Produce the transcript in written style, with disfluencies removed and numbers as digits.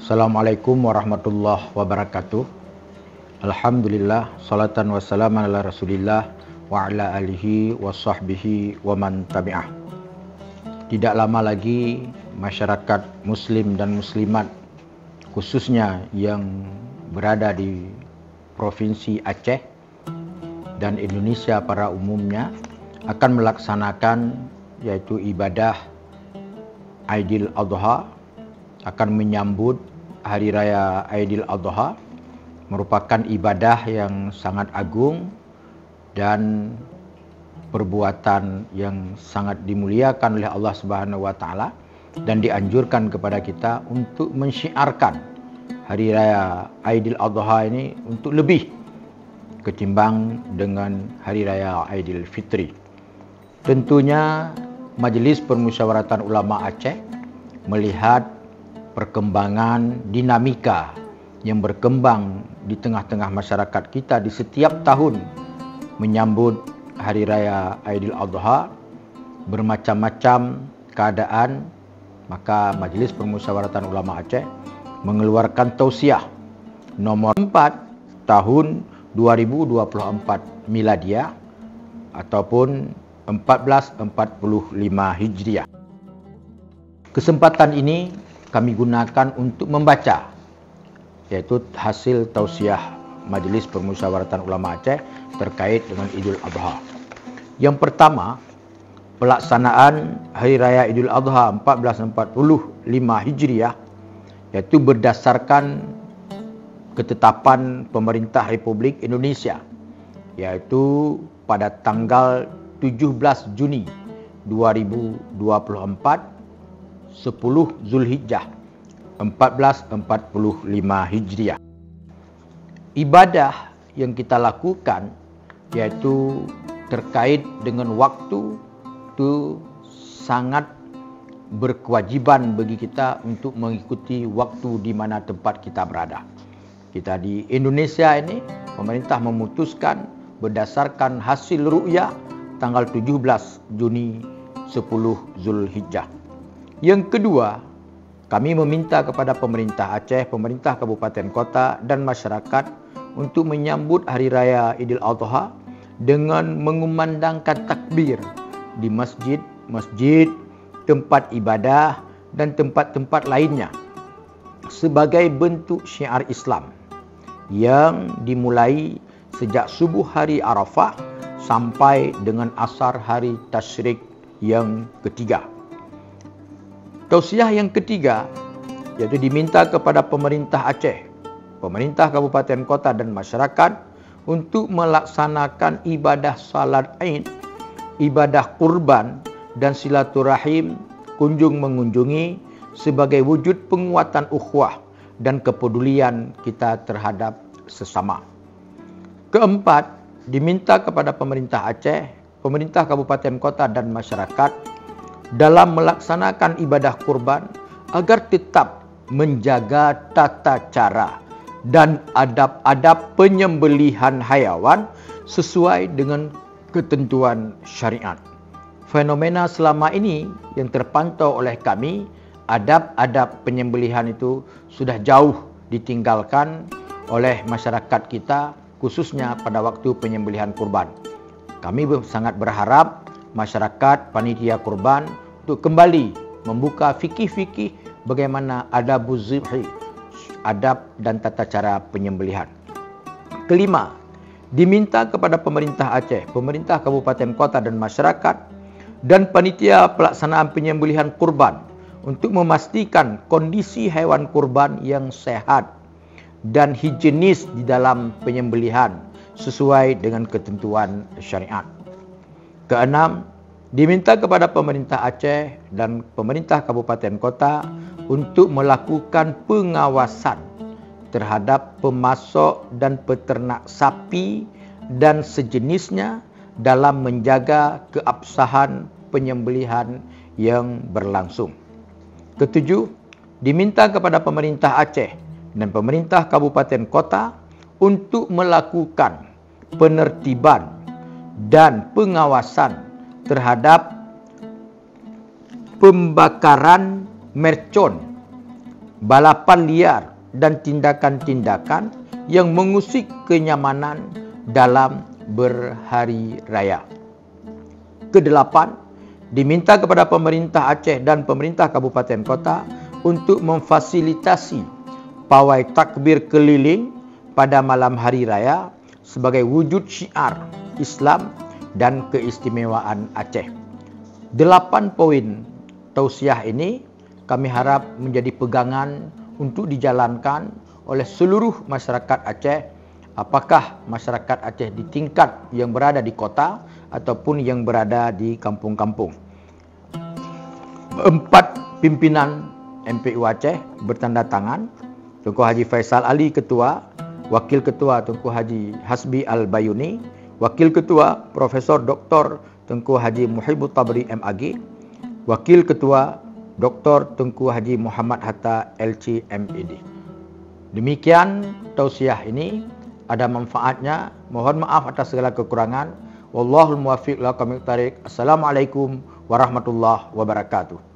Assalamualaikum warahmatullahi wabarakatuh. Alhamdulillah, salatan wassalaman ala rasulillah wa ala alihi wa sahbihi wa man tabi'ah. Tidak lama lagi masyarakat muslim dan muslimat, khususnya yang berada di Provinsi Aceh dan Indonesia pada umumnya, akan melaksanakan yaitu ibadah Aidil Adha, akan menyambut Hari Raya Aidil Adha, merupakan ibadah yang sangat agung dan perbuatan yang sangat dimuliakan oleh Allah Subhanahu wa taala, dan dianjurkan kepada kita untuk mensyiarkan Hari Raya Aidil Adha ini untuk lebih ketimbang dengan Hari Raya Aidil Fitri. Tentunya Majlis Permusyawaratan Ulama Aceh melihat perkembangan dinamika yang berkembang di tengah-tengah masyarakat kita di setiap tahun menyambut Hari Raya Aidil Adha, bermacam-macam keadaan, maka Majlis Permusyawaratan Ulama Aceh mengeluarkan tausiah nomor 4 tahun 2024 Miladiah ataupun 1445 Hijriah. Kesempatan ini kami gunakan untuk membaca yaitu hasil tausiah Majlis Permusyawaratan Ulama Aceh terkait dengan Idul Adha. Yang pertama, pelaksanaan Hari Raya Idul Adha 1445 Hijriah yaitu berdasarkan ketetapan Pemerintah Republik Indonesia, yaitu pada tanggal 17 Juni 2024, 10 Zulhijjah 1445 Hijriah. Ibadah yang kita lakukan yaitu terkait dengan waktu itu sangat berkewajiban bagi kita untuk mengikuti waktu di mana tempat kita berada. Kita di Indonesia ini, pemerintah memutuskan berdasarkan hasil ru'yah tanggal 17 Juni 10 Zulhijjah. Yang kedua, kami meminta kepada pemerintah Aceh, pemerintah kabupaten kota dan masyarakat untuk menyambut Hari Raya Idul Adha dengan mengumandangkan takbir di masjid, tempat ibadah dan tempat-tempat lainnya sebagai bentuk syiar Islam yang dimulai sejak subuh hari Arafah sampai dengan asar hari Tasyrik yang ketiga. Tausiah yang ketiga yaitu diminta kepada pemerintah Aceh, pemerintah kabupaten kota dan masyarakat untuk melaksanakan ibadah salat Aid, ibadah kurban dan silaturahim kunjung mengunjungi sebagai wujud penguatan ukhuwah dan kepedulian kita terhadap sesama. Keempat, diminta kepada pemerintah Aceh, pemerintah kabupaten kota dan masyarakat dalam melaksanakan ibadah kurban agar tetap menjaga tata cara dan adab-adab penyembelihan haiwan sesuai dengan ketentuan syariat. Fenomena selama ini yang terpantau oleh kami, adab-adab penyembelihan itu sudah jauh ditinggalkan oleh masyarakat kita, khususnya pada waktu penyembelihan kurban. Kami sangat berharap masyarakat panitia kurban untuk kembali membuka fikih-fikih bagaimana adabuz zibhi, adab dan tata cara penyembelihan. Kelima, diminta kepada pemerintah Aceh, pemerintah kabupaten kota dan masyarakat dan panitia pelaksanaan penyembelihan kurban untuk memastikan kondisi haiwan kurban yang sehat dan higienis di dalam penyembelihan sesuai dengan ketentuan syariat. Keenam, diminta kepada pemerintah Aceh dan pemerintah kabupaten kota untuk melakukan pengawasan terhadap pemasok dan peternak sapi dan sejenisnya dalam menjaga keabsahan penyembelihan yang berlangsung. Ketujuh, diminta kepada pemerintah Aceh dan pemerintah kabupaten kota untuk melakukan penertiban dan pengawasan terhadap pembakaran mercon balapan liar dan tindakan-tindakan yang mengusik kenyamanan dalam berhari raya. Kedelapan, diminta kepada pemerintah Aceh dan pemerintah kabupaten kota untuk memfasilitasi pawai takbir keliling pada malam hari raya sebagai wujud syiar Islam dan keistimewaan Aceh. 8 poin tausiah ini kami harap menjadi pegangan untuk dijalankan oleh seluruh masyarakat Aceh, apakah masyarakat Aceh di tingkat yang berada di kota ataupun yang berada di kampung-kampung. 4 pimpinan MPU Aceh bertanda tangan, Tunku Haji Faisal Ali Ketua, Wakil Ketua Tunku Haji Hasbi Al-Bayuni, Wakil Ketua Profesor Dr. Tunku Haji Muhibut Tabri MAG, Wakil Ketua Dr. Tunku Haji Muhammad Hatta LC MED. Demikian tausiah ini, ada manfaatnya. Mohon maaf atas segala kekurangan. Wallahul muwaffiq ila aqwamit thariq. Assalamualaikum warahmatullahi wabarakatuh.